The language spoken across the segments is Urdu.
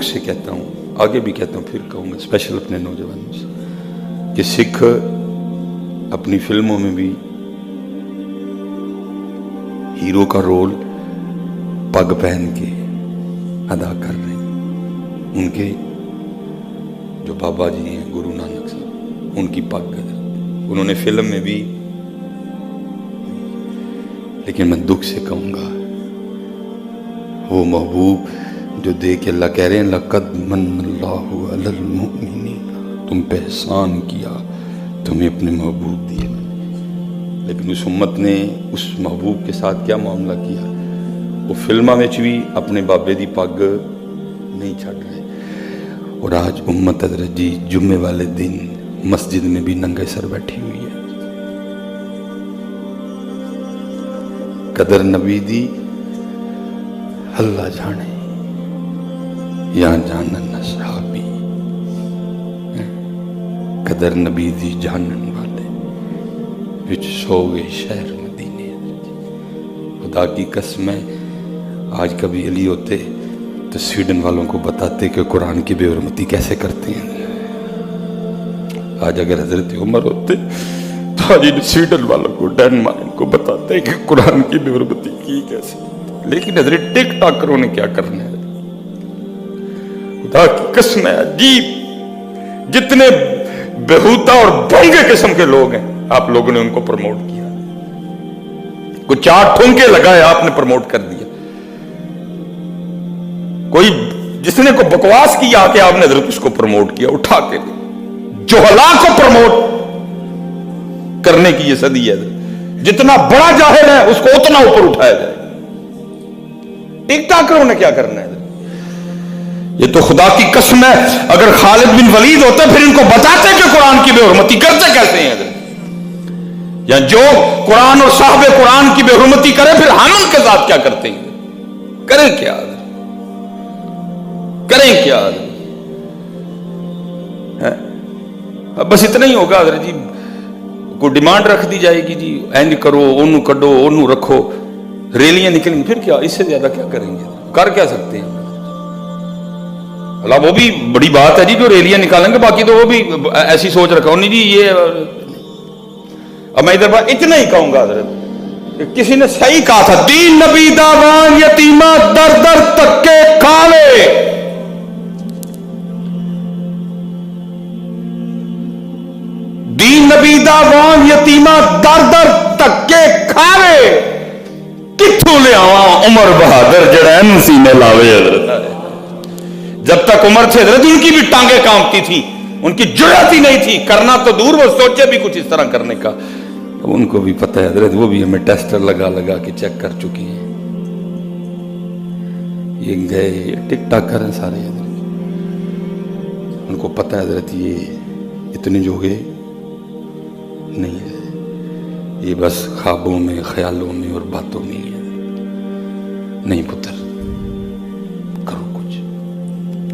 سے کہتا ہوں، آگے بھی کہتا ہوں، پھر کہوں گا اسپیشل اپنے نوجوانوں سے کہ سکھ اپنی فلموں میں بھی ہیرو کا رول پگ پہن کے ادا کر رہے ہیں۔ ان کے جو بابا جی ہیں گرو نانک صاحب، ان کی پگ انہوں نے فلم میں بھی، لیکن میں دکھ سے کہوں گا وہ محبوب جو دے کے اللہ کہہ رہے ہیں لقد من اللہ علی المؤمنین، تم پہ احسان کیا، تمہیں اپنے محبوب دیے، لیکن اس امت نے اس محبوب کے ساتھ کیا معاملہ کیا؟ وہ فلمہ میں بھی اپنے بابے دی پگ نہیں چھڑ رہے، اور آج امت حضرت جی جمعے والے دن مسجد میں بھی ننگے سر بیٹھی ہوئی ہے۔ قدر نبی دی اللہ جانے یا جانن صحابی، قدر نبی دی جانن والے وچ سو گئے شہر مدینے۔ خدا کی قسم ہے آج کبھی علی ہوتے تو سویڈن والوں کو بتاتے کہ قرآن کی بے حرمتی کیسے کرتے ہیں۔ آج اگر حضرت عمر ہوتے تو آج سویڈن والوں کو ڈینمارک کو بتاتے کہ قرآن کی بے حرمتی کی کیسے، لیکن حضرت ٹک ٹاکروں نے کیا کرنا ہے؟ خدا کی قسم ہے عجیب، جتنے بےہودہ اور بھونگے قسم کے لوگ ہیں آپ لوگوں نے ان کو پروموٹ کیا، کوئی چار ٹھونکے لگائے آپ نے پروموٹ کر دیا، کوئی جس نے کو بکواس کیا کہ آپ نے حضرت اس کو پروموٹ کیا، اٹھا کے جوہلا کو پروموٹ کرنے کی یہ صدی ہے۔ جتنا بڑا جاہل ہے اس کو اتنا اوپر اٹھایا جائے۔ ٹک ٹاکروں نے کیا کرنا ہے؟ یہ تو خدا کی قسم ہے اگر خالد بن ولید ہوتے پھر ان کو بتاتے کہ قرآن کی بے حرمتی کرتے کیسے ہیں، یا جو قرآن اور صاحب قرآن کی بے حرمتی کرے پھر ہم ان کے ساتھ کیا کرتے ہیں؟ کریں کیا؟ کریں کیا؟ بس اتنا ہی ہوگا حضرت جی، کوئی ڈیمانڈ رکھ دی جائے گی جی اینج کرو، اونوں کڈو، اونوں رکھو، ریلیاں نکلیں گی، پھر کیا؟ اس سے زیادہ کیا کریں گے؟ کر کیا سکتے ہیں؟ اللہ وہ بھی بڑی بات ہے جی جو ریلیاں نکالیں گے، باقی تو وہ بھی ایسی سوچ رکھا نہیں جی یہ۔ اب میں ادھر بات اتنا ہی کہوں گا حضرت، کسی نے صحیح کہا تھا دین نبی داوان یتیمہ در در تکے کھاوے، دین نبی داوان یتیمہ در در تکے کھاوے، کتھوں لے آواں عمر بہادر جڑا این سینے لاوے۔ حضرت جب تک عمر تھے حضرت ان کی بھی ٹانگیں کانپتی تھی، ان کی جرأت ہی نہیں تھی، کرنا تو دور وہ سوچے بھی کچھ اس طرح کرنے کا۔ اب ان کو بھی پتہ ہے حضرت، وہ بھی ہمیں ٹیسٹر لگا لگا کے چیک کر چکی ہیں، یہ گئے ٹک ٹاکر ہیں سارے حضرت، ان کو پتہ ہے حضرت یہ اتنے جو گئے نہیں ہے، یہ بس خوابوں میں خیالوں میں اور باتوں میں ہی ہے۔ نہیں پتر کرو کچھ،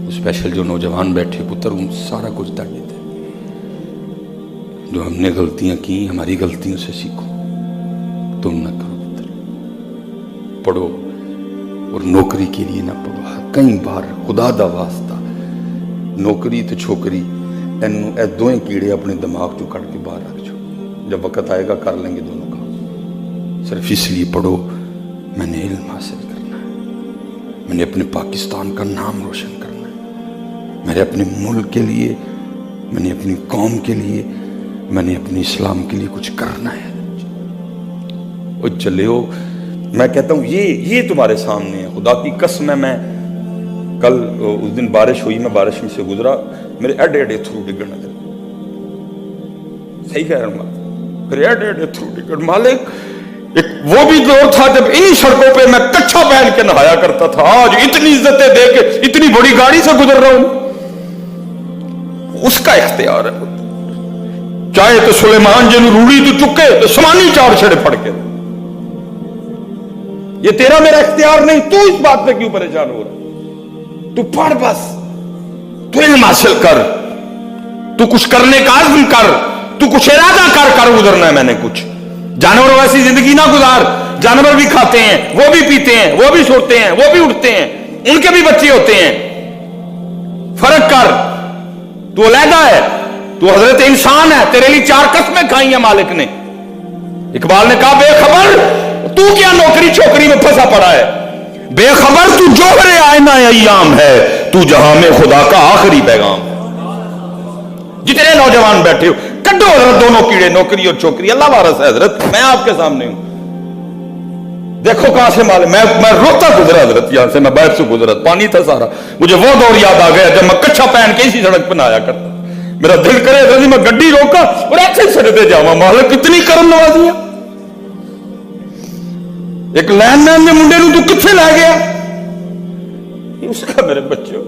اسپیشل جو نوجوان بیٹھے پتر ان سارا کچھ دے دیتے، جو ہم نے غلطیاں کی ہماری غلطیوں سے سیکھو، تم نہ کرو پتر، پڑھو اور نوکری کے لیے نہ پڑھو، کئی بار خدا دا واسطہ نوکری تو چھوکری اے دوئیں کیڑے اپنے دماغ چو کٹ کے باہر رکھ چھو، جب وقت آئے گا کر لیں گے دونوں کا، صرف اس لیے پڑھو میں نے علم حاصل کرنا ہے، میں نے اپنے پاکستان کا نام روشن کرنا ہے، میں نے اپنے ملک کے لیے، میں نے اپنی قوم کے لیے، میں نے اپنے اسلام کے لیے کچھ کرنا ہے۔ وہ چلے ہو، میں کہتا ہوں یہ تمہارے سامنے ہے، خدا کی قسم ہے۔ میں کل اس دن بارش ہوئی، میں بارش میں سے گزرا، میرے ایڈے ایڈے تھرو ڈگن نظر، صحیح کہہ رہا ہوں، میرے ایڈے ایڈے تھرو ڈگن۔ مالک ایک وہ بھی دور تھا جب انہی سڑکوں پہ میں کچھا پہن کے نہایا کرتا تھا، آج اتنی عزتیں دے کے اتنی بڑی گاڑی سے گزر رہا ہوں، اس کا اختیار ہے۔ چاہے تو سلیمان جنو روڑی تو چکے تو سمانی چار چھڑے پڑ کے، یہ تیرا میرا اختیار نہیں، تو اس بات پہ کیوں پریشان ہو رہا؟ تو پڑھ بس، تو علم حاصل کر، تو کچھ کرنے کا عزم کر، تو کچھ ارادہ کر گزرنا ہے میں نے کچھ۔ جانوروں ویسی زندگی نہ گزار، جانور بھی کھاتے ہیں، وہ بھی پیتے ہیں، وہ بھی سوتے ہیں، وہ بھی اٹھتے ہیں، ان کے بھی بچے ہوتے ہیں، تو علیحدہ ہے، تو حضرت انسان ہے، تیرے لیے 4 قسمیں کھائی ہیں مالک نے۔ اقبال نے کہا بے خبر تو کیا نوکری چھوکری میں پھنسا پڑا ہے، بے خبر تو جوہر آئینہ ایام ہے، تو جہاں میں خدا کا آخری پیغام ہے۔ جتنے نوجوان بیٹھے ہو کڈو حضرت دونوں کیڑے، نوکری اور چھوکری، اللہ وارث ہے حضرت، میں آپ کے سامنے ہوں۔ دیکھو کہاں سے مال، میں روتا گزرا حضرت، یہاں سے میں باہر سے گزرا، پانی تھا سارا، مجھے وہ دور یاد آ گیا جب میں کچھا پہن کے اسی سڑک پہ نہ آیا کرتا، میرا دل کرے حضرت میں گڈی روکا اور ایسے سڑتے جاواں، مالک اتنی کرم نوازی ہے۔ ایک لین مین نے منڈے نوں تو کتنے لے گیا، اس کا میرے بچوں